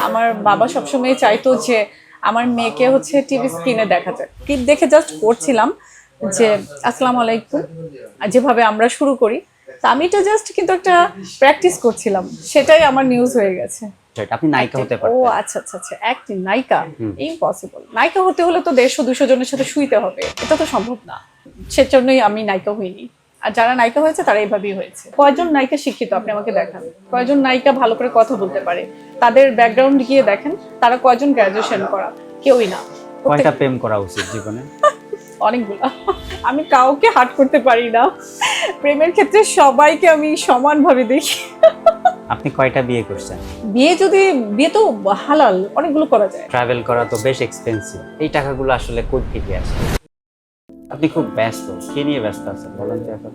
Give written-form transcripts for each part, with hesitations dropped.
আমার বাবা সবসময় চাইতো যে আমার মেয়েকে হচ্ছে টিভি স্ক্রিনে দেখা যায়। ক্লিপ দেখে জাস্ট করছিলাম যে আসসালামু আলাইকুম, আর যেভাবে আমরা শুরু করি, তা আমি এটা জাস্ট কিন্তু একটা প্র্যাকটিস করছিলাম, সেটাই আমার নিউজ হয়ে গেছে। রাইট, আপনি নায়িকা হতে ও পারতেন। আচ্ছা আচ্ছা আচ্ছা, অ্যাক্টিং নায়িকা? হুম। ইম্পসিবল। নায়িকা হতে হলে তো 150-200 জনের সাথে শুইতে হবে, এটা তো সম্ভব না। সেজন্যই আমি নায়িকা হইনি। আর যারা নায়িকা হয়েছে তারা এইভাবেই হয়েছে। কয়জন নায়িকা শিক্ষিত আপনি আমাকে দেখান, কয়জন নায়িকা ভালো করে কথা বলতে পারে, তাদের ব্যাকগ্রাউন্ড গিয়ে দেখেন, তারা কয়জন গ্র্যাজুয়েশন করা? কেউই না। কয়টা প্রেম করা উচিত জীবনে? অনেকগুলা। আমি কাউকে হার্ট করতে পারি না। প্রেমের ক্ষেত্রে সবাইকে আমি সমানভাবে দেখি। আপনি কয়টা বিয়ে করছেন? বিয়ে তো হালাল, অনেকগুলো করা যায়। ট্রাভেল করা তো বেশ এক্সপেন্সিভ, এই টাকাগুলো আসলে কই থেকে আসে? আপনি খুব ব্যস্ত, কি নিয়ে ব্যস্ত আছেন বলেন তো এখন?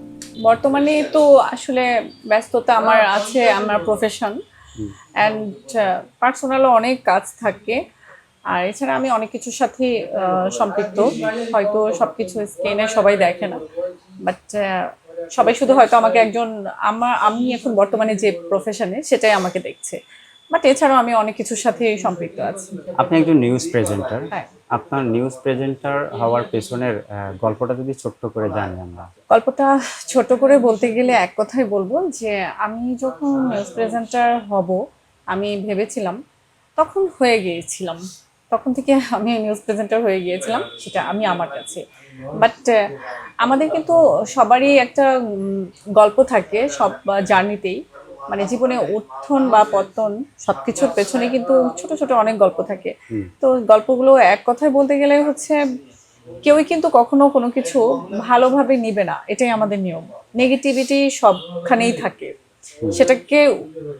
বর্তমানে তো আসলে ব্যস্ততা আমার আছে, আমার প্রফেশন অ্যান্ড পার্সোনালও অনেক কাজ থাকে। আর এছাড়া আমি অনেক কিছুর সাথে সম্পৃক্ত। হয়তো সবকিছু স্ক্রিনে সবাই দেখে না, বাট সবাই শুধু হয়তো আমাকে একজন, আমি এখন বর্তমানে যে প্রফেশনে সেটাই আমাকে দেখছে। বাট এছাড়াও আমি অনেক কিছুর সাথে সম্পৃক্ত আছি। আপনি একজন নিউজ প্রেজেন্টার। হ্যাঁ। আপনার নিউজ প্রেজেন্টার হওয়ার পেছনের গল্পটা যদি ছোট্ট করে জানি আমরা। গল্পটা ছোট করে বলতে গেলে এক কথাই বলবো যে আমি যখন নিউজ প্রেজেন্টার হব আমি ভেবেছিলাম, তখন হয়ে গিয়েছিলাম, তখন থেকে আমি নিউজ প্রেজেন্টার হয়ে গিয়েছিলাম, সেটা আমি আমার কাছে। বাট আমাদের কিন্তু সবারই একটা গল্প থাকে সব জার্নিতেই, মানে জীবনে উত্থান বা পতন সবকিছুর পেছনে কিন্তু ছোট ছোট অনেক গল্প থাকে। তো গল্পগুলো এক কথায় বলতে গেলে হচ্ছে কেউই কিন্তু কখনো কোনো কিছু ভালোভাবে নিবে না, এটাই আমাদের নিয়ম। নেগেটিভিটি সবখানেই থাকে, সেটাকে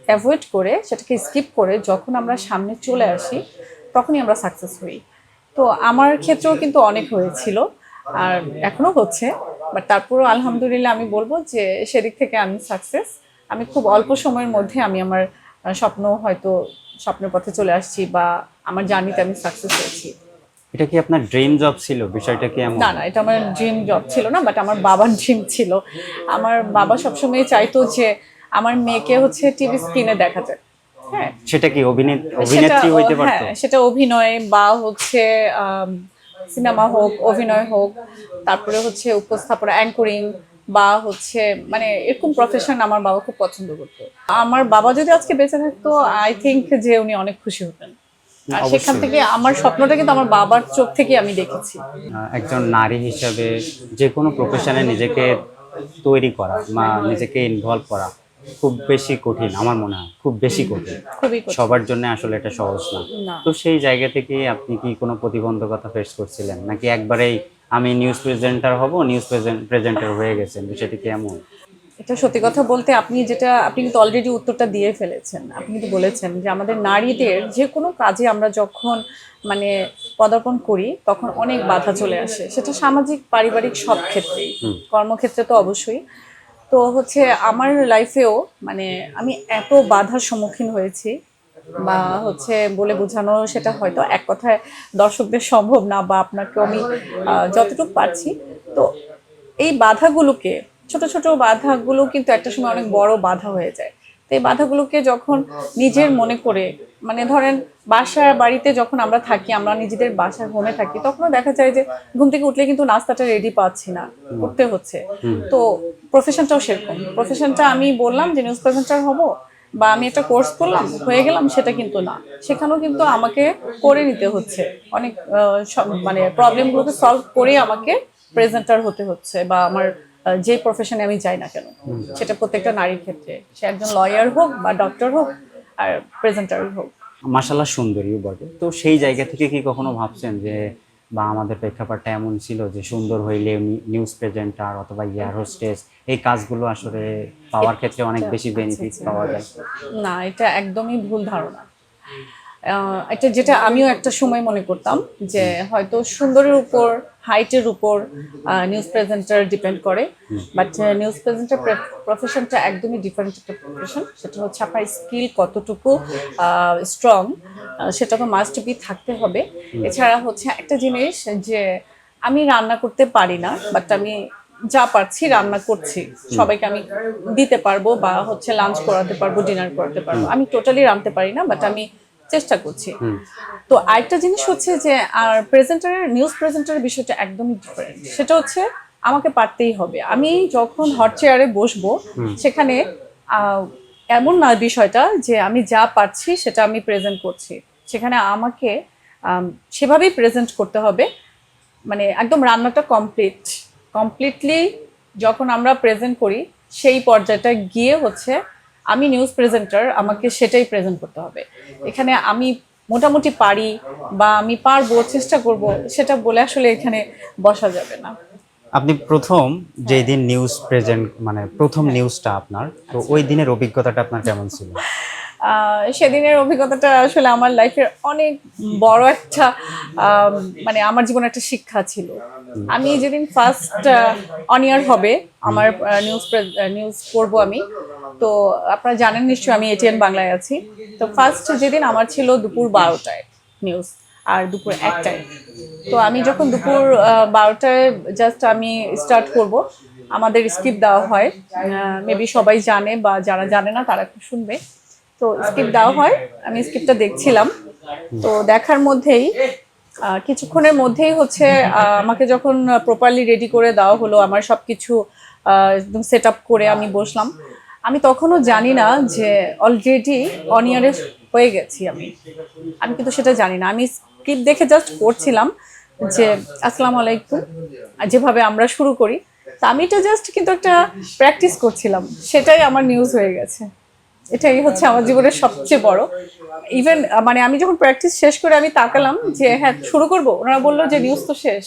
অ্যাভয়েড করে, সেটাকে স্কিপ করে যখন আমরা সামনে চলে আসি তখনই আমরা সাকসেস হই। তো আমার ক্ষেত্রেও কিন্তু অনেক হয়েছিল, আর এখনো হচ্ছে। বাট তারপরও আলহামদুলিল্লাহ আমি বলবো যে সেদিক থেকে আমি সাকসেস। আমি খুব অল্প সময়ের মধ্যে আমি আমার স্বপ্ন হয়তো স্বপ্নের পথে চলে আসছি, বা আমার জার্নিতে আমি সাকসেস হয়েছি। এটা কি আপনার ড্রিম জব ছিল? বিষয়টা কি এমন? না না, এটা আমার ড্রিম জব ছিল না, বাট আমার বাবার ড্রিম ছিল। আমার বাবা সবসময় চাইতো যে আমার মেয়েকে হচ্ছে টিভি স্ক্রিনে দেখা যায়। হ্যাঁ, সেটা কি সেটা অভিনেত্রী হইতে পারতো? হ্যাঁ, সেটা অভিনয় বা হচ্ছে সিনেমা হোক, অভিনয় হোক, তারপরে হচ্ছে উপস্থাপনা, অ্যাঙ্করিং, বা হচ্ছে মানে এরকম প্রফেশন আমার বাবা খুব পছন্দ করতো। আমার বাবা যদি আজকে বেঁচে থাকতো, আই থিঙ্ক যে উনি অনেক খুশি হতেন। আর সেখান অবশ্যই। থেকে আমার স্বপ্নটা কিন্তু আমার বাবার চোখ থেকে আমি দেখেছি। একজন নারী হিসেবে যে কোনো প্রফেশনে নিজেকে তৈরি করা বা নিজেকে ইনভলভ করা খুব বেশি কঠিন, আমার মনে হয় খুব বেশি কঠিন। খুবই কঠিন। সবার জন্য আসলে এটা সহজ না। না, তো সেই জায়গা থেকে আপনি কি কোনো প্রতিবন্ধকতা ফেস করছিলেন, নাকি একবারেই আমি নিউজ প্রেজেন্টার হব, নিউজ প্রেজেন্টার হয়ে গেছেন? বিষয়টি কি এমন? এটা সত্যি কথা বলতে আপনি কিন্তু অলরেডি উত্তরটা দিয়ে ফেলেছেন। আপনি কিন্তু বলেছেন যে আমাদের নারীদের যে কোনো কাজে আমরা যখন মানে পদার্পণ করি তখন অনেক বাধা চলে আসে, সেটা সামাজিক, পারিবারিক সব ক্ষেত্রেই, কর্মক্ষেত্রে তো অবশ্যই। তো হচ্ছে আমার লাইফেও মানে আমি এত বাধার সম্মুখীন হয়েছি, বা হচ্ছে বলে বোঝানো সেটা হয়তো এক কথায় দর্শকদের সম্ভব না, বা আপনাকে আমি যতটুকু পারছি। তো এই বাধাগুলোকে, ছোট ছোট বাধাগুলো কিন্তু একটা সময় অনেক বড় বাধা হয়ে যায়। তো এই বাধাগুলোকে যখন নিজের মনে করে, মানে ধরেন বাসার বাড়িতে যখন আমরা থাকি, আমরা নিজেদের বাসার হোমে থাকি, তখনও দেখা যায় যে ঘুম থেকে উঠলে কিন্তু নাস্তাটা রেডি পাচ্ছি না, করতে হচ্ছে। তো প্রফেশনটাও সেরকম। প্রফেশনটা আমি বললাম যে নিউজ প্রেজেন্টার হব, বা আমি একটা কোর্স করলাম হয়ে গেলাম, সেটা কিন্তু না। সেখানেও কিন্তু আমাকে করে নিতে হচ্ছে অনেক মানে প্রবলেমগুলোকে সলভ করে আমাকে প্রেজেন্টার হতে হচ্ছে, বা আমার যে প্রফেশনে আমি যাই না কেন, সেটা প্রত্যেকটা নারীর ক্ষেত্রে, সে একজন লয়ার হোক বা ডক্টর হোক আর প্রেজেন্টার হোক। মাশাল্লাহ সুন্দরীও বটে। তো সেই জায়গা থেকে কি কখনো ভাবছেন যে, বা আমাদের প্রেক্ষাপটটা এমন ছিল যে সুন্দর হইলে নিউজ প্রেজেন্টার অথবা এয়ার হোস্টেস এই কাজগুলো আসলে পাওয়ার ক্ষেত্রে অনেক বেশি আচ্ছা বেনিফিট আচ্ছা, পাওয়া যায়? না এটা একদমই ভুল ধারণা। এটা যেটা আমিও একটা সময় মনে করতাম যে হয়তো সুন্দরের উপর, হাইটের উপর নিউজ প্রেজেন্টার ডিপেন্ড করে। বাট নিউজ প্রেজেন্টার প্রফেশনটা একদমই ডিফারেন্ট একটা প্রফেশন। সেটা হচ্ছে আপনার স্কিল কতটুকু স্ট্রং, সেটা তো মাস্ট বি থাকতে হবে। এছাড়া হচ্ছে একটা জিনিস যে আমি রান্না করতে পারি না, বাট আমি যা পারছি রান্না করছি, সবাইকে আমি দিতে পারবো, বা হচ্ছে লাঞ্চ করাতে পারবো, ডিনার করাতে পারবো। আমি টোটালি রাঁধতে পারি না, বাট আমি চেষ্টা করছি। হুম। তো আরেকটা জিনিস হচ্ছে যে আর নিউজ প্রেজেন্টারের বিষয়টা একদমই ডিফারেন্ট। সেটা হচ্ছে আমাকে পারতেই হবে। আমি যখন হট চেয়ারে বসবো সেখানে আহ, এমন না বিষয়টা যে আমি যা পারছি সেটা আমি প্রেজেন্ট করছি। সেখানে আমাকে সেভাবেই প্রেজেন্ট করতে হবে, মানে একদম রান্নাটা কমপ্লিটলি যখন আমরা প্রেজেন্ট করি সেই পর্যায়টা গিয়ে হচ্ছে আমি নিউজ প্রেজেন্টার, আমাকে সেটাই প্রেজেন্ট করতে হবে। এখানে আমি মোটামুটি পারি বা আমি পারবো, চেষ্টা করব, সেটা বলে আসলে এখানে বসা যাবে না। আপনি প্রথম যেই দিন নিউজ প্রেজেন্ট মানে প্রথম নিউজটা আপনার, তো ওই দিনের অভিজ্ঞতাটা আপনার কেমন ছিল? সেদিনের অভিজ্ঞতাটা আসলে আমার লাইফের অনেক বড় একটা মানে আমার জীবনে একটা শিক্ষা ছিল। আমি যেদিন ফার্স্ট অন ইয়ার হবে আমার নিউজ পড়বো আমি, তো আপনারা জানেন নিশ্চয়ই আমি এটিএন বাংলায় আছি। তো ফার্স্ট যেদিন আমার ছিল দুপুর 12টায় নিউজ, আর দুপুর 1টায়। তো আমি যখন দুপুর 12টায় জাস্ট আমি স্টার্ট করব, আমাদের স্ক্রিপ্ট দেওয়া হয়, মেবি সবাই জানে বা যারা জানে না তারা একটু শুনবে। তো স্ক্রিপ্ট দেওয়া হয়, আমি স্ক্রিপ্টটা দেখছিলাম। তো দেখার মধ্যেই কিছুক্ষণের মধ্যেই হচ্ছে আমাকে যখন প্রপারলি রেডি করে দেওয়া হলো, আমার সবকিছু একদম সেট আপ করে আমি বসলাম। আমি তখনও জানি না যে অলরেডি অন ইয়ারে হয়ে গেছি আমি আমি কিন্তু সেটা জানি না। আমি স্ক্রিপ্ট দেখে জাস্ট পড়ছিলাম যে আসসালামু আলাইকুম, যেভাবে আমরা শুরু করি। তা আমি এটা জাস্ট কিন্তু একটা প্র্যাকটিস করছিলাম, সেটাই আমার নিউজ হয়ে গেছে। এটাই হচ্ছে আমার জীবনের সবচেয়ে বড় ইভেন, মানে আমি যখন প্র্যাকটিস শেষ করে আমি তাকালাম যে হ্যাঁ শুরু করব, ওনারা বললো যে নিউজ তো শেষ।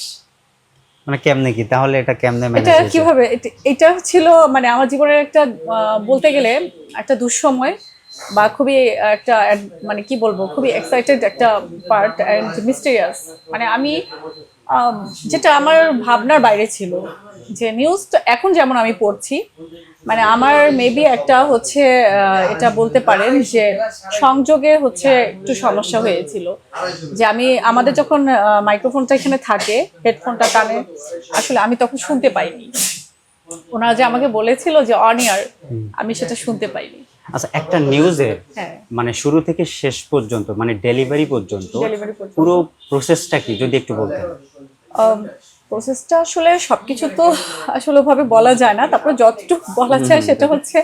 মানে কেমনে কি তাহলে এটা কেমনে ম্যানেজ এটা হয়েছে? কিভাবে এটা ছিল মানে আমার জীবনের একটা বলতে গেলে একটা দুঃসময় বা খুবই একটা মানে কি বলবো, খুবই এক্সাইটেড একটা পার্ট অ্যান্ড মিস্টেরিয়াস। মানে আমি যেটা আমার ভাবনার বাইরে ছিল যে নিউজটা এখন যেমন আমি পড়ছি, মানে আমার মেবি একটা হচ্ছে এটা বলতে পারেন যে সংযোগে হচ্ছে একটু সমস্যা হয়েছিল। যে আমি আমাদের যখন মাইক্রোফোনটা এখানে থাকে, হেডফোনটা কানে, আসলে আমি তখন শুনতে পাইনি। ওনারা যে আমাকে বলেছিল যে অন ইয়ার, আমি সেটা শুনতে পাইনি। আচ্ছা, একটা নিউজে হ্যাঁ, মানে শুরু থেকে শেষ পর্যন্ত মানে ডেলিভারি পর্যন্ত ডেলিভারি পর্যন্ত পুরো প্রসেসটা কি যদি একটু বলতেন? প্রসেসটা আসলে সবকিছু তো আসলে ওভাবে বলা যায় না। তারপর যতটুকু বলা যায় সেটা হচ্ছে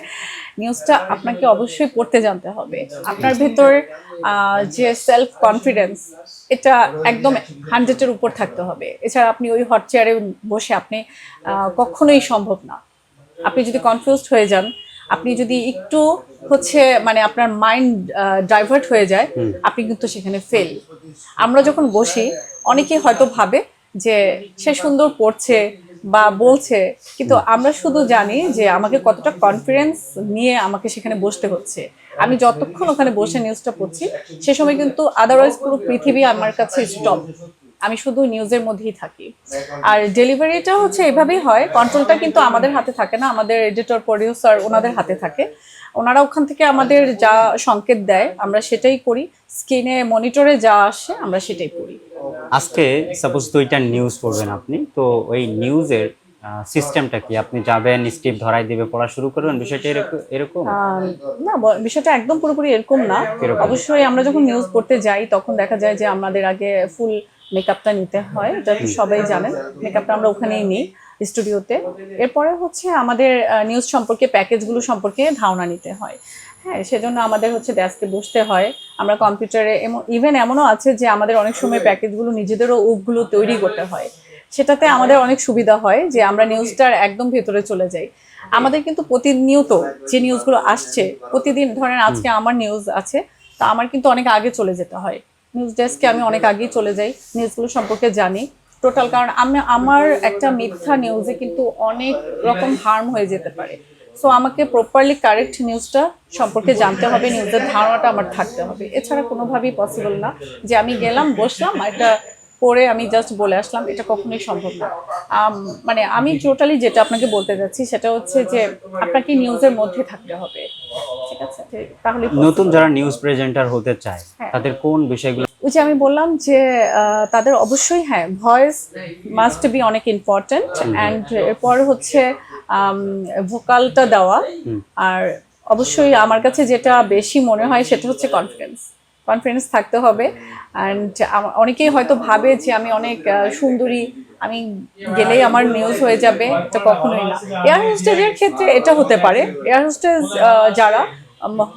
নিউজটা আপনাকে অবশ্যই পড়তে জানতে হবে। আপনার ভেতর যে সেলফ কনফিডেন্স, এটা একদম 100-এর উপর থাকতে হবে। এছাড়া আপনি ওই হট চেয়ারে বসে আপনি কখনোই সম্ভব না। আপনি যদি কনফিউজড হয়ে যান, আপনি যদি একটু হচ্ছে মানে আপনার মাইন্ড ডাইভার্ট হয়ে যায়, আপনি কিন্তু সেখানে ফেল। আমরা যখন বসি অনেকেই হয়তো ভাবে যে সে সুন্দর পড়ছে বা বলছে, কিন্তু আমরা শুধু জানি যে আমাকে কতটা কনফিডেন্স নিয়ে আমাকে সেখানে বসতে হচ্ছে। আমি যতক্ষণ ওখানে বসে নিউজটা পড়ছি সে সময় কিন্তু আদারওয়াইজ পুরো পৃথিবী আমার কাছে স্টপ, আমি শুধু নিউজের মধ্যেই থাকি। আর ডেলিভারিটা হচ্ছে এভাবেই হয়, কন্ট্রোলটা কিন্তু আমাদের হাতে থাকে না, আমাদের এডিটর প্রডিউসার ওনাদের হাতে থাকে। ওনারা ওখান থেকে আমাদের যা সংকেত দেয় আমরা সেটাই করি, স্ক্রিনে মনিটরে যা আসে আমরা সেটাই করি। আজকে সাপোজ 2টা নিউজ পড়বেন আপনি, তো ওই নিউজের সিস্টেমটা কি? আপনি যাবেন, স্ক্রিপ্ট ধরাই দিবে, পড়া শুরু করবেন, বিষয়টা এরকম? না, বিষয়টা একদম পুরোপুরি এরকম না। কিরকম? অবশ্যই আমরা যখন নিউজ পড়তে যাই তখন দেখা যায় যে আমাদের আগে ফুল মেকআপটা নিতে হয়, এটা তো সবাই জানেন। মেকআপটা আমরা ওখানেই নিই স্টুডিওতে। এরপরে হচ্ছে আমাদের নিউজ সম্পর্কে, প্যাকেজগুলো সম্পর্কে ধারণা নিতে হয়। হ্যাঁ, সেজন্য আমাদের হচ্ছে ডেস্কে বসতে হয়। আমরা কম্পিউটারে ইভেন এমনও আছে যে আমাদের অনেক সময় প্যাকেজগুলো নিজেদেরও ওগুলো তৈরি করতে হয়। সেটাতে আমাদের অনেক সুবিধা হয় যে আমরা নিউজটার একদম ভেতরে চলে যাই। আমাদের কিন্তু প্রতিনিয়ত যে নিউজগুলো আসছে, প্রতিদিন ধরেন আজকে আমার নিউজ আছে, তা আমার কিন্তু অনেক আগে চলে যেতে হয় নিউজ ডেস্কে, আমি অনেক আগেই চলে যাই, নিউজগুলো সম্পর্কে জানি টোটাল। কারণ আমার একটা মিথ্যা নিউজে কিন্তু অনেক রকম হার্ম হয়ে যেতে পারে। সো আমাকে প্রপারলি কারেক্ট নিউজটা সম্পর্কে জানতে হবে, নিউজের ধারণাটা আমার থাকতে হবে। এছাড়া কোনোভাবেই পসিবল না যে আমি গেলাম, বসলাম, একটা পরে আমি জাস্ট বলে আসলাম, এটা কখনোই সম্ভব না। মানে আমি টোটালি যেটা আপনাকে বলতে যাচ্ছি সেটা হচ্ছে যে আপনাকে নিউজের মধ্যে থাকতে হবে, ঠিক আছে? তাহলে নতুন যারা নিউজ প্রেজেন্টার হতে চায় হ্যাঁ। তাদের কোন বিষয়গুলো? ওই যে আমি বললাম যে তাদের অবশ্যই হ্যাঁ ভয়েস মাস্ট বি অনেক ইম্পর্টেন্ট, অ্যান্ড এরপর হচ্ছে ভোকালটা দেওয়া। আর অবশ্যই আমার কাছে যেটা বেশি মনে হয় সেটা হচ্ছে কনফিডেন্স। কনফিডেন্স থাকতে হবে। অ্যান্ড অনেকেই হয়তো ভাবে যে আমি অনেক সুন্দরী, আমি গেলেই আমার নিউজ হয়ে যাবে, এটা কখনোই না। এয়ার হোস্টেজের ক্ষেত্রে এটা হতে পারে, এয়ার হোস্টেজ যারা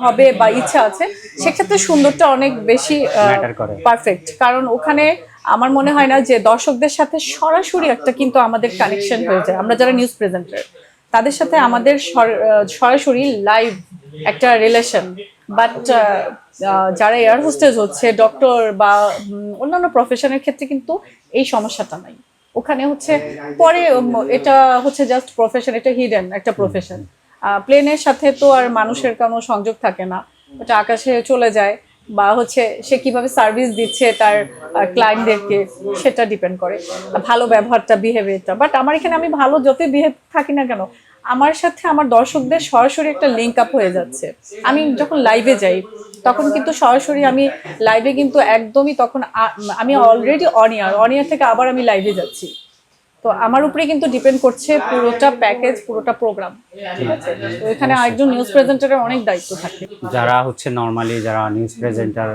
হবে বা ইচ্ছা আছে, সেক্ষেত্রে সুন্দরটা অনেক বেশি ম্যাটার করে। পারফেক্ট, কারণ ওখানে আমার মনে হয় না যে দর্শকদের সাথে সরাসরি একটা কিন্তু আমাদের কানেকশন হয়ে যায়। আমরা যারা নিউজ প্রেজেন্টার, তাদের সাথে আমাদের সরাসরি লাইভ একটা রিলেশন। বাট যারা এয়ার হোস্টেজ হচ্ছে, ডক্টর বা অন্যান্য প্রফেশনের ক্ষেত্রে কিন্তু এই সমস্যাটা নাই। ওখানে হচ্ছে পরে এটা হচ্ছে জাস্ট প্রফেশন, এটা হিডেন একটা প্রফেশন। প্লেনের সাথে তো আর মানুষের কোনো সংযোগ থাকে না, ওটা আকাশে চলে যায়, বা হচ্ছে সে কিভাবে সার্ভিস দিচ্ছে তার ক্লায়েন্টদেরকে, সেটা ডিপেন্ড করে ভালো ব্যবহারটা, বিহেভিয়ারটা। বাট আমার এখানে আমি ভালো যতই বিহেভ থাকি না কেন, আমার সাথে আমার দর্শকদের সরাসরি একটা লিঙ্ক আপ হয়ে যাচ্ছে। আমি যখন লাইভে যাই তখন কিন্তু সরাসরি আমি লাইভে কিন্তু একদমই তখন আমি অলরেডি অন ইয়ার থেকে আবার আমি লাইভে যাচ্ছি। তো আমার উপরে কিন্তু ডিপেন্ড করছে পুরোটা প্যাকেজ, পুরোটা প্রোগ্রাম। ঠিক আছে, তো এখানে একজন নিউজ প্রেজেন্টারের অনেক দায়িত্ব থাকে। যারা হচ্ছে নর্মালি যারা নিউজ প্রেজেন্টার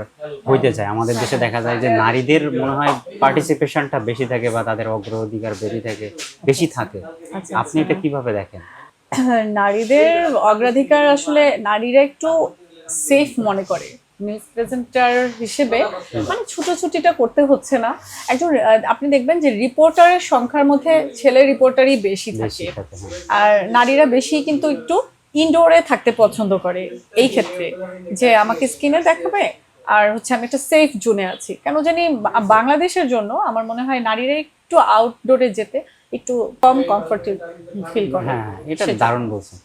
হইতে চায়, আমাদের দেশে দেখা যায় যে নারীদের মনে হয় পার্টিসিপেশনটা বেশি থাকে বা তাদের অগ্রাধিকার বেশি থাকে। আচ্ছা, আপনি এটা কিভাবে দেখেন? নারীদের অগ্রাধিকার আসলে নারীরা একটু সেফ মনে করে নিউজ প্রেজেন্টার হিসেবে, মানে ছুটোছুটিটা করতে হচ্ছে না। একজন আপনি দেখবেন যে রিপোর্টারের সংখ্যার মধ্যে ছেলে রিপোর্টারই বেশি থাকে, হ্যাঁ। আর নারীরা বেশি কিন্তু একটু ইনডোরে থাকতে পছন্দ করে। এই ক্ষেত্রে যে আমাকে স্ক্রিনে দেখাবে আর হচ্ছে আমি একটা সেফ জোনে আছি, কেন জানি বাংলাদেশের জন্য আমার মনে হয় নারীরা একটু আউটডোরে যেতে একটু কম কমফোর্টেবল ফিল করে। হ্যাঁ, এটা দারুণ বলছেন।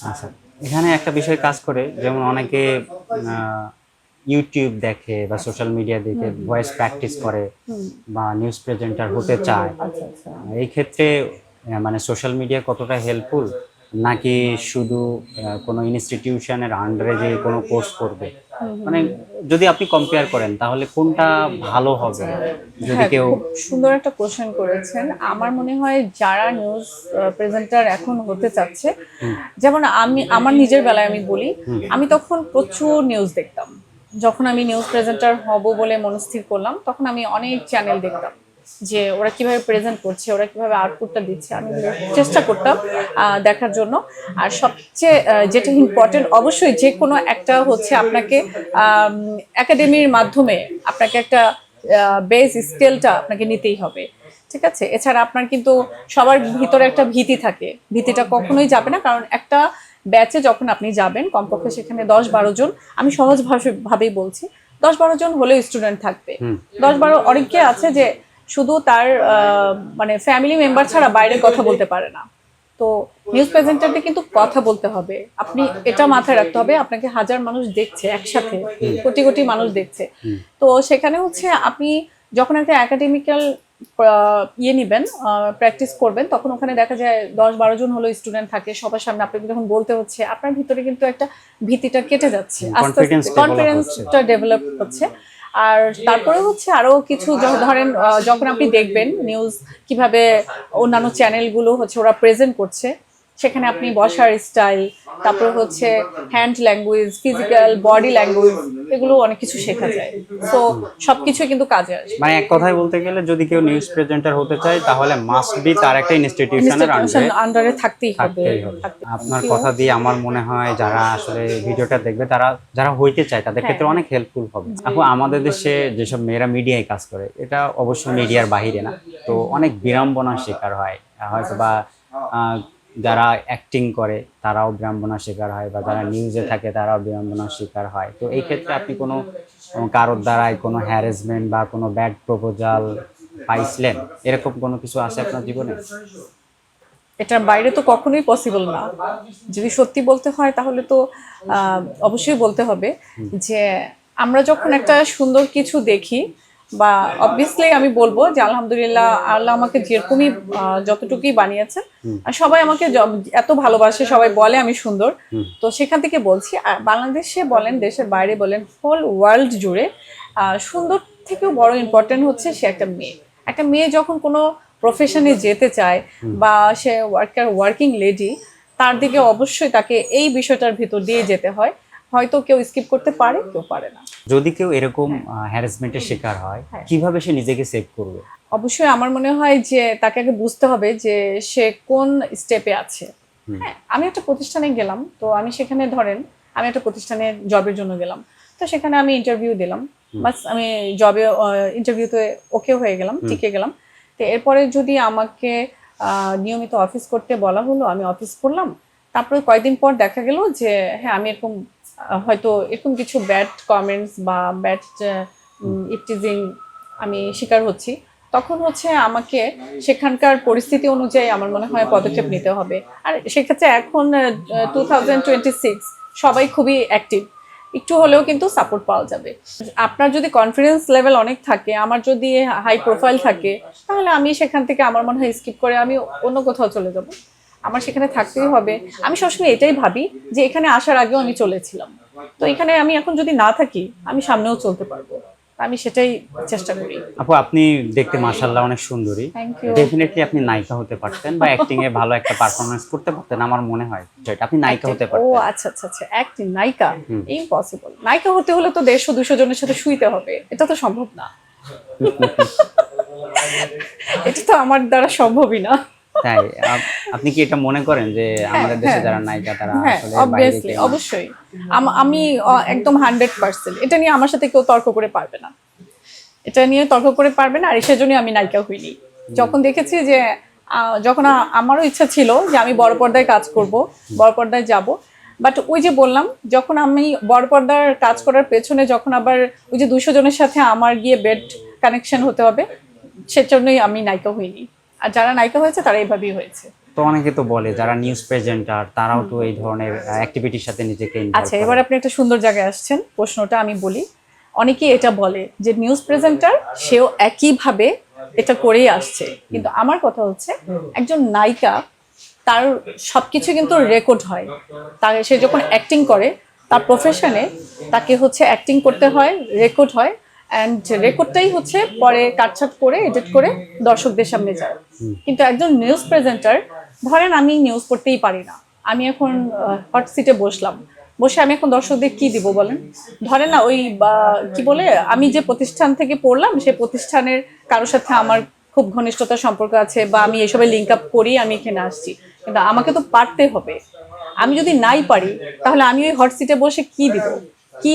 আচ্ছা, এখানে একটা বিষয় কাজ করে, যেমন অনেকে ইউটিউব দেখে বা সোশ্যাল মিডিয়া দেখে ভয়েস প্র্যাকটিস করে বা নিউজ প্রেজেন্টার হতে চায়। আচ্ছা আচ্ছা। এই ক্ষেত্রে মানে সোশ্যাল মিডিয়া কতটা হেল্পফুল, নাকি শুধু কোনো ইনস্টিটিউশনের আন্ডারে যে কোনো কোর্স করবে, মানে যদি আপনি কম্পেয়ার করেন তাহলে কোনটা ভালো হবে যদি হ্যাঁ, কেউ? খুব সুন্দর একটা কোশ্চেন করেছেন। আমার মনে হয় যারা নিউজ প্রেজেন্টার এখন হতে চাচ্ছে, যেমন আমার নিজের বেলায় আমি বলি, আমি তখন প্রচুর নিউজ দেখতাম। যখন আমি নিউজ প্রেজেন্টার হব বলে মনস্থির করলাম, তখন আমি অনেক চ্যানেল দেখতাম যে ওরা কিভাবে প্রেজেন্ট করছে, ওরা কিভাবে আউটপুটটা দিচ্ছে, আমি চেষ্টা করতাম দেখার জন্য। আর সবচেয়ে যেটা ইম্পর্টেন্ট, অবশ্যই যে কোনো একটা হচ্ছে আপনাকে একাডেমির মাধ্যমে আপনাকে একটা বেস স্কেলটা আপনাকে নিতেই হবে। ঠিক আছে, এছাড়া আপনার কিন্তু সবার ভিতরে একটা ভীতি থাকে, ভীতিটা কখনোই যাবে না। কারণ একটা ব্যাচে যখন আপনি যাবেন, কমপক্ষে সেখানে 10-12 জন, আমি সহজ ভাবেই বলছি, 10-12 জন হলেও স্টুডেন্ট থাকবে। 10-12 অনেকে আছে যে শুধু তার মানে ফ্যামিলি মেম্বার ছাড়া বাইরের কথা বলতে পারে না। তো নিউজ প্রেজেন্টারকে কিন্তু কথা বলতে হবে, আপনি এটা মাথায় রাখতে হবে। আপনাকে হাজার মানুষ দেখছে একসাথে, কোটি কোটি মানুষ দেখছে। তো সেখানে হচ্ছে আপনি যখন একটা একাডেমিক্যাল ইয়ে নিবেন, প্র্যাকটিস করবেন, তখন ওখানে দেখা যায় 10-12 জন হলো স্টুডেন্ট থাকে, সবার সামনে আপনাকে যখন বলতে হচ্ছে, আপনার ভিতরে কিন্তু একটা ভীতিটা কেটে যাচ্ছে, আস্তে আস্তে কনফিডেন্সটা ডেভেলপ হচ্ছে। আর তারপরে হচ্ছে আরো কিছু, ধরেন যখন আপনি দেখবেন নিউজ কিভাবে অন্যান্য চ্যানেলগুলো হচ্ছে ওরা প্রেজেন্ট করছে, সেখানে আপনি বসার স্টাইল, তারপর হচ্ছে hand language, physical body language, এগুলো অনেক কিছু শেখা যায়। তো সবকিছু কিন্তু কাজে আসে। মানে এক কথায় বলতে গেলে যদি কেউ নিউজ প্রেজেন্টার হতে চায় তাহলে মাস্ট বি তার একটা ইনস্টিটিউশনের আন্ডারে থাকতেই হবে। আপনার কথা দিয়ে আমার মনে হয় যারা আসলে ভিডিওটা দেখবে, তারা যারা হইতে চায় তাদের ক্ষেত্রে অনেক হেল্পফুল হবে। এখন আমাদের দেশে যেসব মেয়েরা মিডিয়ায় কাজ করে, এটা অবশ্যই মিডিয়ার বাহিরে না, তো অনেক বিড়ম্বনার শিকার হয় হয়তো, বা যারা অ্যাক্টিং করে তারাও বিড়ম্বনার শিকার হয়, বা যারা নিউজে থাকে তারাও বিড়ম্বনার শিকার হয়। তো এই ক্ষেত্রে আপনি কোনো কারোর দ্বারাই কোনো হ্যারাসমেন্ট বা কোনো ব্যাড প্রপোজাল পাইছিলেন, এরকম কোনো কিছু আছে আপনার জীবনে? এটার বাইরে তো কখনোই পসিবল না। যদি সত্যি বলতে হয় তাহলে তো অবশ্যই বলতে হবে যে আমরা যখন একটা সুন্দর কিছু দেখি, বা অবভিয়াসলি আমি বলবো যে আলহামদুলিল্লাহ, আল্লাহ আমাকে যেরকমই যতটুকুই বানিয়েছেন, সবাই আমাকে এত ভালোবাসে, সবাই বলে আমি সুন্দর। তো সেখান থেকে বলছি, বাংলাদেশে বলেন, দেশের বাইরে বলেন, হোল ওয়ার্ল্ড জুড়ে সুন্দর থেকেও বড় ইম্পর্টেন্ট হচ্ছে সে একটা মেয়ে। একটা মেয়ে যখন কোনো প্রফেশনে যেতে চায় বা সে ওয়ার্কিং লেডি, তার দিকে অবশ্যই তাকে এই বিষয়টার ভিতর দিয়ে যেতে হয়। হয়তো কেউ স্কিপ করতে পারে, কেউ পারে না। যদি কেউ এরকম হ্যারাসমেন্টের শিকার হয়, হ্যাঁ। কিভাবে সে নিজেকে সেভ করবে? অবশ্যই আমার মনে হয় যে তাকে আগে বুঝতে হবে যে সে কোন স্টেপে আছে। হ্যাঁ, আমি একটা প্রতিষ্ঠানে গেলাম, তো আমি সেখানে ধরেন আমি একটা প্রতিষ্ঠানে জবের জন্য গেলাম, তো সেখানে আমি ইন্টারভিউ দিলাম, বাস আমি জবে ইন্টারভিউতে ওকে হয়ে গেলাম, টিকে গেলাম। তো এরপরে যদি আমাকে নিয়মিত অফিস করতে বলা হলো, আমি অফিস করলাম, তারপরে কয়েকদিন পর দেখা গেল যে হ্যাঁ আমি এরকম হয়তো এরকম কিছু ব্যাড কমেন্টস বা ব্যাড ইপটিজিং আমি শিকার হচ্ছি, তখন হচ্ছে আমাকে সেখানকার পরিস্থিতি অনুযায়ী আমার মনে হয় পদক্ষেপ নিতে হবে। আর সেক্ষেত্রে এখন 2026 সবাই খুবই অ্যাক্টিভ, একটু হলেও কিন্তু সাপোর্ট পাওয়া যাবে। আপনার যদি কনফিডেন্স লেভেল অনেক থাকে, আমার যদি হাই প্রোফাইল থাকে, তাহলে আমি সেখান থেকে আমার মনে হয় স্কিপ করে আমি অন্য কোথাও চলে যাব। আমার সেখানে থাকতেই হবে। আমি সবসময় এটাই ভাবি যে এখানে আসার আগেও আমি চলেছিলাম, তো এখানে আমি এখন যদি না থাকি আমি সামনেও চলতে পারবো। আমি সেটাই চেষ্টা করি। আপু, আপনি দেখতে মাশাআল্লাহ অনেক সুন্দরী। Thank you. ডেফিনেটলি আপনি নায়িকা হতে পারতেন বা অ্যাক্টিং এ ভালো একটা পারফরমেন্স করতে পারতেন, আমার মনে হয় যেটা আপনি নায়িকা হতে ও পারতেন। আচ্ছা আচ্ছা আচ্ছা, অ্যাক্টিং নায়িকা ইম্পসিবল। নায়িকা হতে হলে তো 150-200 জনের সাথে শুইতে হবে, এটা তো সম্ভব না। এটা তো আমার দ্বারা সম্ভবই না। তাই আপনি কি এটা মনে করেন যে আমাদের দেশে হ্যাঁ। যারা নায়িকা তারা হ্যাঁ, আসলে বাইরে অবভিয়াসলি, কেউ? অবশ্যই। আমি একদম 100%, এটা নিয়ে আমার সাথে কেউ তর্ক করে পারবে না, এটা নিয়ে তর্ক করে পারবে না। আর সেজন্য আমি নায়িকা হইনি। যখন দেখেছি যে যখন আমারও ইচ্ছা ছিল যে আমি বড় পর্দায় কাজ করব, বড় পর্দায় যাব, বাট ওই যে বললাম, যখন আমি বড় পর্দার কাজ করার পেছনে যখন আবার ওই যে 200 জনের সাথে আমার গিয়ে বেড কানেকশন হতে হবে, সেজন্যই আমি নায়িকা হইনি। আর যারা নায়িকা হয়েছে তারা এইভাবেই হয়েছে। তো অনেকে তো বলে যারা নিউজ প্রেজেন্টার তারাও তো এই ধরনের অ্যাক্টিভিটির সাথে নিজেকে ইনভলভ আচ্ছা, করে। এবার আপনি একটা সুন্দর জায়গায় আসছেন, প্রশ্নটা আমি বলি। অনেকেই এটা বলে যে নিউজ প্রেজেন্টার সেও একইভাবে এটা করেই আসছে, কিন্তু আমার কথা হচ্ছে একজন নায়িকা তার সবকিছু কিন্তু রেকর্ড হয়। তার সে যখন অ্যাক্টিং করে তার প্রফেশনে তাকে হচ্ছে অ্যাক্টিং করতে হয়, রেকর্ড হয়, অ্যান্ড রেকর্ডটাই হচ্ছে পরে কাটছাট করে এডিট করে দর্শকদের সামনে যায়। কিন্তু একজন নিউজ প্রেজেন্টার, ধরেন আমি নিউজ পড়তেই পারি না, আমি এখন হট সিটে বসলাম, বসে আমি এখন দর্শকদের কি দিব বলেন? ধরেন না ওই কি বলে, আমি যে প্রতিষ্ঠান থেকে পড়লাম সেই প্রতিষ্ঠানের কারোর সাথে আমার খুব ঘনিষ্ঠতার সম্পর্ক আছে, বা আমি এসবে লিঙ্ক আপ করি আমি এখানে আসছি, কিন্তু আমাকে তো পারতে হবে। আমি যদি নাই পারি তাহলে আমি ওই হট সিটে বসে কি দিব, কি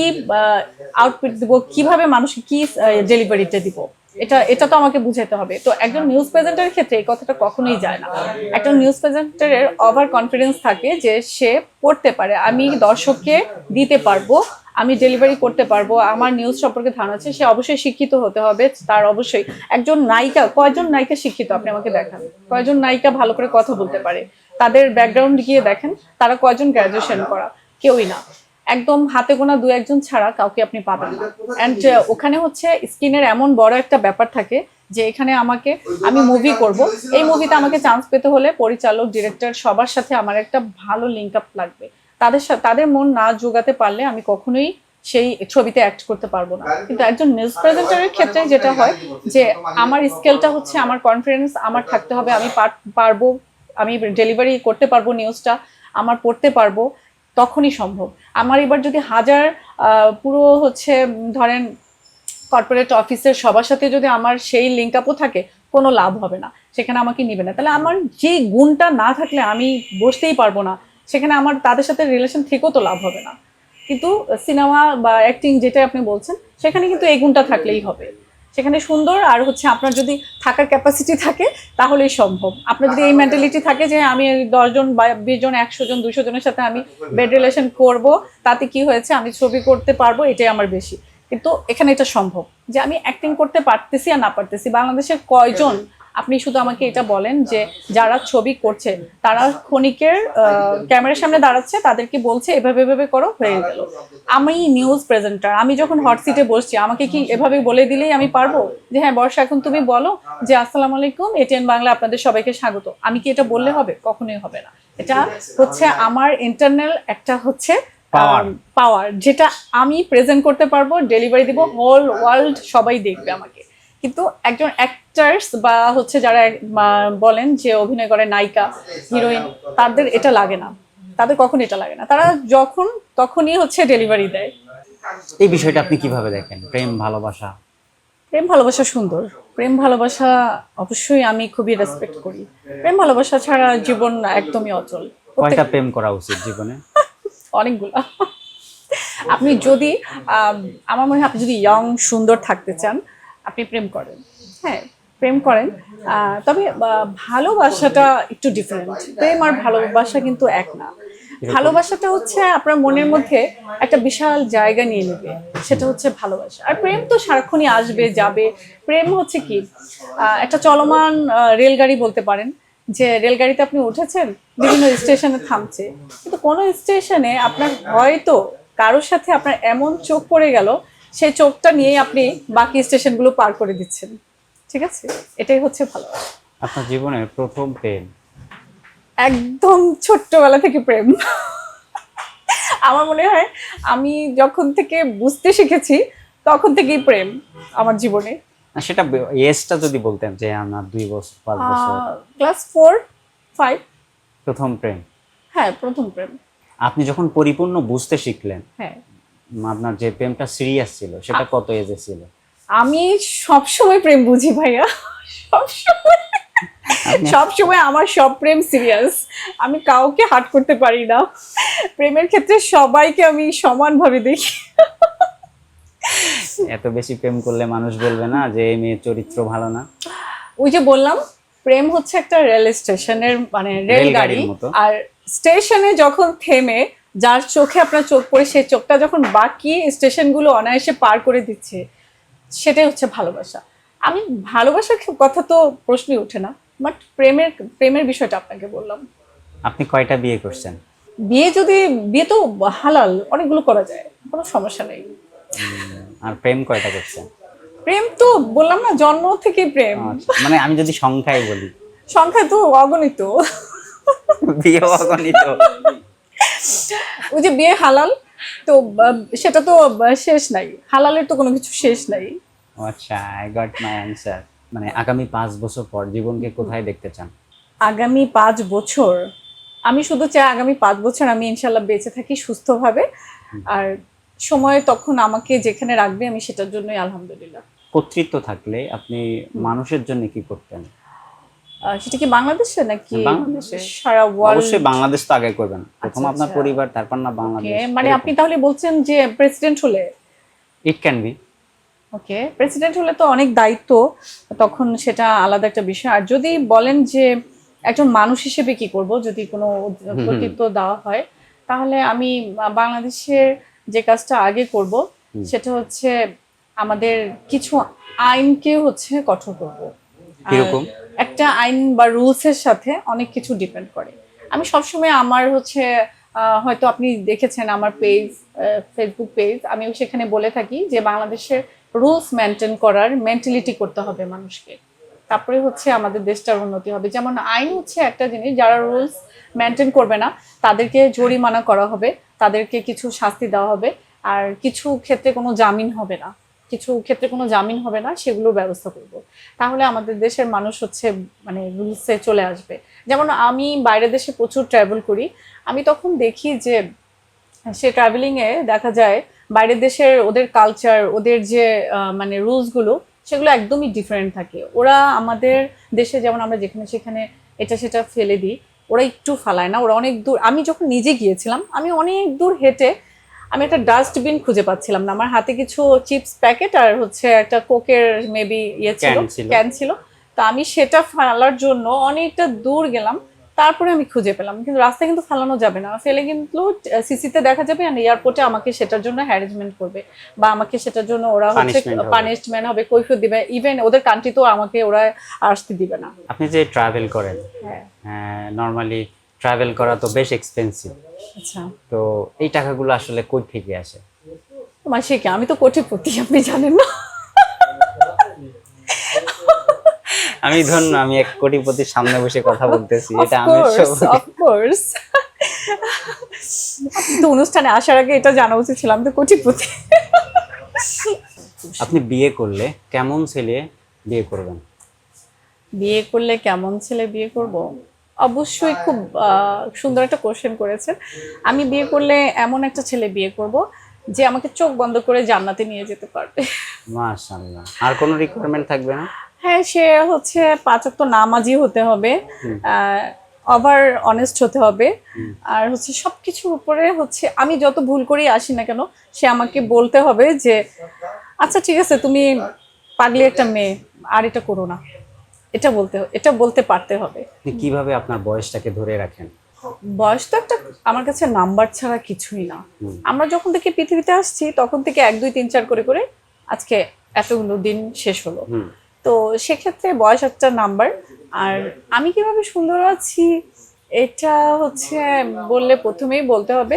আউটপুট দিব, কিভাবে মানুষকে কি ডেলিভারিটা দিব, এটা এটা তো আমাকে বুঝাতে হবে। তো একজন নিউজ প্রেজেন্টারের ক্ষেত্রে এই কথাটা কখনোই যায় না। একজন নিউজ প্রেজেন্টারের ওভার কনফিডেন্স থাকে যে সে পড়তে পারে, আমি দর্শককে দিতে পারবো, আমি ডেলিভারি করতে পারবো, আমার নিউজ সম্পর্কে ধারণা আছে। সে অবশ্যই শিক্ষিত হতে হবে, তার অবশ্যই। একজন নায়িকা, কয়জন নায়িকা শিক্ষিত আপনি আমাকে দেখান? কয়জন নায়িকা ভালো করে কথা বলতে পারে? তাদের ব্যাকগ্রাউন্ড গিয়ে দেখেন, তারা কয়জন গ্র্যাজুয়েশন করা? কেউই না। একদম হাতে গোনা 2-1 ছাড়া কাউকে আপনি পাবেন না। অ্যান্ড ওখানে হচ্ছে স্ক্রিনের এমন বড় একটা ব্যাপার থাকে যে এখানে আমি মুভি করব, এই মুভিতে আমাকে চান্স পেতে হলে পরিচালক, ডিরেক্টর সবার সাথে আমার একটা ভালো লিঙ্ক আপ লাগবে। তাদের মন না জোগাতে পারলে আমি কখনোই সেই ছবিতে অ্যাক্ট করতে পারবো না। কিন্তু একজন নিউজ প্রেজেন্টারের ক্ষেত্রে যেটা হয় যে আমার স্কেলটা হচ্ছে, আমার কনফিডেন্স আমার থাকতে হবে, আমি পারবো, আমি ডেলিভারি করতে পারবো নিউজটা, আমার পড়তে পারবো, তখনই সম্ভব। আমার এবার যদি পুরো হচ্ছে ধরেন কর্পোরেট অফিসের সবার সাথে যদি আমার সেই লিঙ্ক আপও থাকে, কোনো লাভ হবে না, সেখানে আমাকে নিবে না। তাহলে আমার যে গুণটা না থাকলে আমি বসতেই পারবো না, সেখানে আমার তাদের সাথে রিলেশন থেকেও তো লাভ হবে না। কিন্তু সিনেমা বা অ্যাক্টিং যেটাই আপনি বলছেন, সেখানে কিন্তু এই গুণটা থাকলেই হবে। সেখানে সুন্দর, আর হচ্ছে আপনার যদি থাকার ক্যাপাসিটি থাকে তাহলেই সম্ভব। আপনার যদি এই মেন্টালিটি থাকে যে আমি 10 জন বা 20 জন, 100 জন, 200 জনের সাথে আমি বেড রিলেশন করব, তাতে কি হয়েছে, আমি ছবি করতে পারবো, এটাই আমার বেশি। কিন্তু এখানে এটা সম্ভব যে আমি অ্যাক্টিং করতে পারতেছি আর না পারতেছি। বাংলাদেশের কয়জন, আপনি শুধু আমাকে এটা বলেন যে যারা ছবি করছে তারা ক্ষণিকের ক্যামেরার সামনে দাঁড়াচ্ছে, তাদেরকে বলছে এভাবে এভাবে করো, হয়ে গেল। আমি নিউজ প্রেজেন্টার, আমি যখন হট সিটে বসছি আমাকে কি এভাবে বলে দিলেই আমি পারবো যে হ্যাঁ বর্ষা এখন তুমি বলো যে আসসালামু আলাইকুম, এটিএন বাংলা আপনাদের সবাইকে স্বাগত? আমি কি এটা বললে হবে? কখনোই হবে না। এটা হচ্ছে আমার ইন্টারনাল একটা হচ্ছে পাওয়ার, যেটা আমি প্রেজেন্ট করতে পারবো, ডেলিভারি দিব, হোল ওয়ার্ল্ড সবাই দেখবে আমাকে। কিন্তু একজন অ্যাক্টার্স বা হচ্ছে যারা বলেন যে অভিনয় করে নায়িকা, হিরোইন, তাদের এটা লাগে না। তাদের কখন এটা লাগে না, তারা যখন তখনই হচ্ছে ডেলিভারি দেয়। এই বিষয়টা আপনি কিভাবে দেখেন, প্রেম ভালোবাসা? প্রেম ভালোবাসা সুন্দর, প্রেম ভালোবাসা অবশ্যই আমি খুবই রেসপেক্ট করি। প্রেম ভালোবাসা ছাড়া জীবন একদমই অচল। কয়টা প্রেম করা উচিত জীবনে? অনেকগুলা। আপনি যদি আমার মনে হয় আপনি যদি ইয়ং সুন্দর থাকতে চান, আপনি প্রেম করেন। হ্যাঁ, প্রেম করেন। তবে ভালোবাসাটা একটু ডিফারেন্ট। প্রেম আর ভালোবাসা কিন্তু এক না। ভালোবাসাটা হচ্ছে আপনার মনের মধ্যে একটা বিশাল জায়গা নিয়ে নেবে, সেটা হচ্ছে ভালোবাসা। আর প্রেম তো সারাক্ষণই আসবে যাবে। প্রেম হচ্ছে কি একটা চলমান রেলগাড়ি বলতে পারেন, যে রেলগাড়িতে আপনি উঠেছেন, বিভিন্ন স্টেশনে থামছে, কিন্তু কোনো স্টেশনে আপনার হয়তো কারোর সাথে আপনার এমন চোখ পড়ে গেল, সেই চোখটা নিয়েই আপনি বাকি স্টেশনগুলো পার করে দিচ্ছেন। ঠিক আছে, এটাই হচ্ছে ভালোবাসা। আপনার জীবনের প্রথম প্রেম? একদম ছোট্টবেলা থেকে প্রেম। আমার মনে হয় আমি যখন থেকে বুঝতে শিখেছি তখন থেকেই প্রেম আমার জীবনে। না, সেটা এজটা যদি বলতেন, যে আমার 2 বছর 5 বছর। ক্লাস 4-5। প্রথম প্রেম? হ্যাঁ, প্রথম প্রেম। আপনি যখন পরিপূর্ণ বুঝতে শিখলেন, হ্যাঁ, আপনার যে প্রেমটা সিরিয়াস ছিল সেটা কত এজে ছিল? আমি সবসময় প্রেম বুঝি ভাইয়া, সবসময়। সবসময় আমার সব প্রেম সিরিয়াস, আমি কাউকে হার্ট করতে পারি না। প্রেমের ক্ষেত্রে সবাইকে আমি সমানভাবে দেখি। এত বেশি প্রেম করলে মানুষ বলবে না যে এই মেয়ের চরিত্র ভালো না? ওই যে বললাম, প্রেম হচ্ছে একটা রেল স্টেশনের মানে রেলগাড়ি, রেলগাড়ির মতো। আর স্টেশনে যখন থেমে যার চোখে আপনার চোখ পড়ে, সেই চোখটা যখন বাকি স্টেশনগুলো অনায়াসে পার করে দিচ্ছে, সেটাই হচ্ছে ভালোবাসা। আমি ভালোবাসার কথা তো প্রশ্নই ওঠে না, বাট প্রেমের প্রেমের বিষয়টা আপনাকে বললাম। আপনি কয়টা বিয়ে করছেন? বিয়ে তো হালাল, অনেকগুলো করা যায়, কোনো সমস্যা নেই। আর প্রেম কয়টা করছেন? প্রেম তো বললাম না, জন্ম থেকে প্রেম। আচ্ছা, মানে আমি যদি সংখ্যায় বলি? সংখ্যা তো অগণিত। বিয়ে অগণিত? ওই যে বিয়ে হালাল, তো সেটা তো শেষ নাই, হালালের তো কোনো কিছু শেষ নাই। আচ্ছা, আই গট মাই অ্যান্সার। মানে আগামী 5 বছর পর জীবনকে কোথায় দেখতে চান? আগামী 5 বছর আমি শুধু চাই আগামী 5 বছর আমি ইনশাল্লাহ বেঁচে থাকি সুস্থভাবে, আর সময় তখন আমাকে যেখানে রাখবে আমি সেটার জন্যই আলহামদুলিল্লাহ। কর্তৃত্ব থাকলে আপনি মানুষের জন্য কি করতেন? সেটা কি বাংলাদেশে নাকি বাংলাদেশে। সারা ওয়ার্ল্ড? অবশ্যই বাংলাদেশ তো আগে করবেন, প্রথম আচ্ছা, আপনার আচ্ছা। পরিবার, তারপর না বাংলাদেশ। মানে আপনি তাহলে বলছেন যে প্রেসিডেন্ট হলে? It can be. Okay, president হলে তো অনেক দায়িত্ব, তখন সেটা আলাদা একটা বিষয়। আর যদি বলেন যে একজন মানুষ হিসেবে কি করব, যদি কোনো কর্তৃত্ব দেওয়া হয়, তাহলে আমি বাংলাদেশের যে কাজটা আগে করব সেটা হচ্ছে আমাদের কিছু আইনকে হচ্ছে কঠোর করব। কিরকম? একটা আইন বা রুলসের সাথে অনেক কিছু ডিপেন্ড করে। আমি সবসময় আমার হচ্ছে হয়তো আপনি দেখেছেন আমার পেজ, ফেসবুক পেজ, আমি সেখানে বলে থাকি যে বাংলাদেশের রুলস মেনটেন করার মেন্টালিটি করতে হবে মানুষকে, তারপরে হচ্ছে আমাদের দেশটার উন্নতি হবে। যেমন আইন হচ্ছে একটা জিনিস, যারা রুলস মেনটেন করবে না তাদেরকে জরিমানা করা হবে, তাদেরকে কিছু শাস্তি দেওয়া হবে, আর কিছু ক্ষেত্রে কোনো জামিন হবে না, সেগুলোর ব্যবস্থা করব। তাহলে আমাদের দেশের মানুষ হচ্ছে মানে রুলসে চলে আসবে। যেমন আমি বাইরের দেশে প্রচুর ট্রাভেল করি, আমি তখন দেখি যে সে ট্রাভেলিংয়ে দেখা যায় বাইরের দেশের ওদের কালচার, ওদের যে মানে রুলসগুলো, সেগুলো একদমই ডিফারেন্ট থাকে। ওরা আমাদের দেশে যেমন আমরা যেখানে সেখানে এটা সেটা ফেলে দিই, ওরা একটু ফালায় না, ওরা অনেক দূর। আমি যখন নিজে গিয়েছিলাম, আমি অনেক দূর হেঁটে আমি একটা ডাস্টবিন খুঁজে পাচ্ছিলাম না, আমার হাতে কিছু চিপস প্যাকেট আর হচ্ছে একটা কোকের মেবি ক্যান ছিল, তো আমি সেটা ফেলার জন্য অনেকটা দূর গেলাম, তারপরে আমি খুঁজে পেলাম। কিন্তু রাস্তায় কিন্তু ফেলানো যাবে না, ফেলে কিন্তু সিসিতে দেখা যাবে, আর এয়ারপোর্টে আমাকে সেটার জন্য হ্যারাসমেন্ট করবে, বা আমাকে সেটার জন্য ওরা হচ্ছে পানিশমেন্ট হবে, কৈফিয়ত দিবে, ইভেন ওদের কান্ট্রিতেও আমাকে ওরা আসতে দিবে না। আপনি যে ট্রাভেল করেন, হ্যাঁ, নর্মালি ট্রাভেল করা তো বেশ এক্সপেন্সিভ। আচ্ছা, তো এই টাকাগুলো আসলে কই থেকে আসে? তোমার সে কি, আমি তো কোটিপতি, আপনি জানেন না? আমি এক কোটিপতির সামনে বসে কথা বলতেছি, এটা আমি অফকোর্স। আপনি তো অনুষ্ঠানে আসার আগে এটা জানা উচিত ছিল, আমি তো কোটিপতি। আপনি বিয়ে করলে কেমন ছেলে বিয়ে করবেন? বিয়ে করলে কেমন ছেলে বিয়ে করব? অবশ্যই খুব সুন্দর একটা কোশ্চেন করেছেন। আমি বিয়ে করলে এমন একটা ছেলে বিয়ে করব যে আমাকে চোখ বন্ধ করে জান্নাতে নিয়ে যেতে পারবে। মাশাআল্লাহ। আর কোনো রিকোয়ারমেন্ট থাকবে না? হ্যাঁ, সে হচ্ছে 5 ওয়াক্ত নামাজি হতে হবে, ওভার অনেস্ট হতে হবে, আর হচ্ছে সবকিছুর উপরে হচ্ছে আমি যত ভুল করেই আসি না কেন সে আমাকে বলতে হবে যে আচ্ছা ঠিক আছে তুমি পাগলি একটা মেয়ে, আর এটা করো না, এটা বলতে পারতে হবে। আপনি কিভাবে আপনার বয়সটাকে ধরে রাখেন? বয়স তো একটা আমার কাছে নাম্বার ছাড়া কিছুই না। আমরা যখন থেকে পৃথিবীতে আসছি তখন থেকে 1 2 3 4 করে করে আজকে এতগুলো দিন শেষ হলো। হুম। তো সেক্ষেত্রে বয়স একটা নাম্বার। আর আমি কিভাবে সুন্দর আছি এটা হচ্ছে বললে প্রথমেই বলতে হবে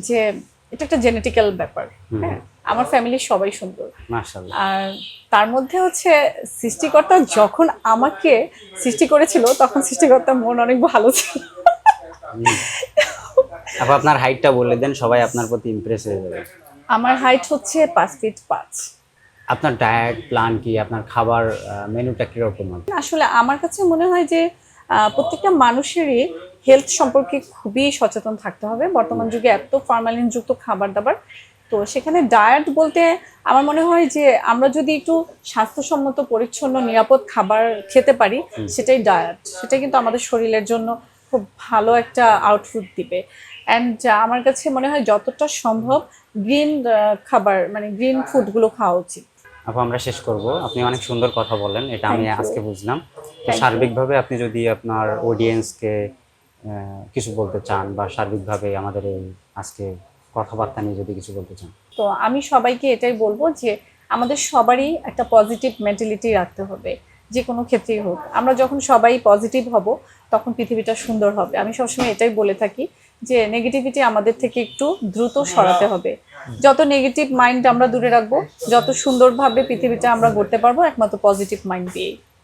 যে এটা একটা জেনেটিক্যাল ব্যাপার। হ্যাঁ, আমার ফ্যামিলির সবাই সুন্দর। মাশাআল্লাহ। আর তার মধ্যে হচ্ছে সৃষ্টিকর্তা যখন আমাকে সৃষ্টি করেছিল তখন সৃষ্টিকর্তার মন অনেক ভালো ছিল। আপু আপনার হাইটটা বলে দেন, সবাই আপনার প্রতি ইমপ্রেস হয়ে যাবে। আমার হাইট হচ্ছে 5 ফিট 5। আপনার ডায়েট প্ল্যান কি? আপনার খাবার মেনুটা কিরকম হবে? আসলে আমার কাছে মনে হয় যে প্রত্যেকটা মানুষেরই হেলথ সম্পর্কে খুবই সচেতন থাকতে হবে বর্তমান যুগে, এত ফরমালিন যুক্ত খাবার দাবার। তো সেখানে ডায়েট বলতে আমার মনে হয় যে আমরা যদি একটু স্বাস্থ্যসম্মত পরিচ্ছন্ন নিরাপদ খাবার খেতে পারি সেটাই ডায়েট, সেটা কিন্তু আমাদের শরীরের জন্য খুব ভালো একটা আউটপুট দিবে। অ্যান্ড আমার কাছে মনে হয় যতটা সম্ভব গ্রিন খাবার মানে গ্রিন ফুডগুলো খাওয়া উচিত। আপু আমরা শেষ করব। আপনি অনেক সুন্দর কথা বলেন, এটা আমি Thank you. আজকে বুঝলাম। তো Thank you. সার্বিকভাবে আপনি যদি আপনার অডিয়েন্সকে কিছু বলতে চান, বা সার্বিকভাবে আমাদের এই আজকে কথাবার্তা নিয়ে যদি কিছু বলতে চান। তো আমি সবাইকে এটাই বলবো যে আমাদের সবারই একটা পজিটিভ মেন্টালিটি রাখতে হবে, যে কোনো ক্ষেত্রেই হোক। আমরা যখন সবাই পজিটিভ হব তখন পৃথিবীটা সুন্দর হবে। আমি সবসময় এটাই বলে থাকি যে নেগেটিভিটি আমাদের থেকে একটু দ্রুত সরাতে হবে। যত নেগেটিভ মাইন্ড আমরা দূরে রাখবো, যত সুন্দরভাবে পৃথিবীটা আমরা গড়তে পারবো একমাত্র পজিটিভ মাইন্ড দিয়েই।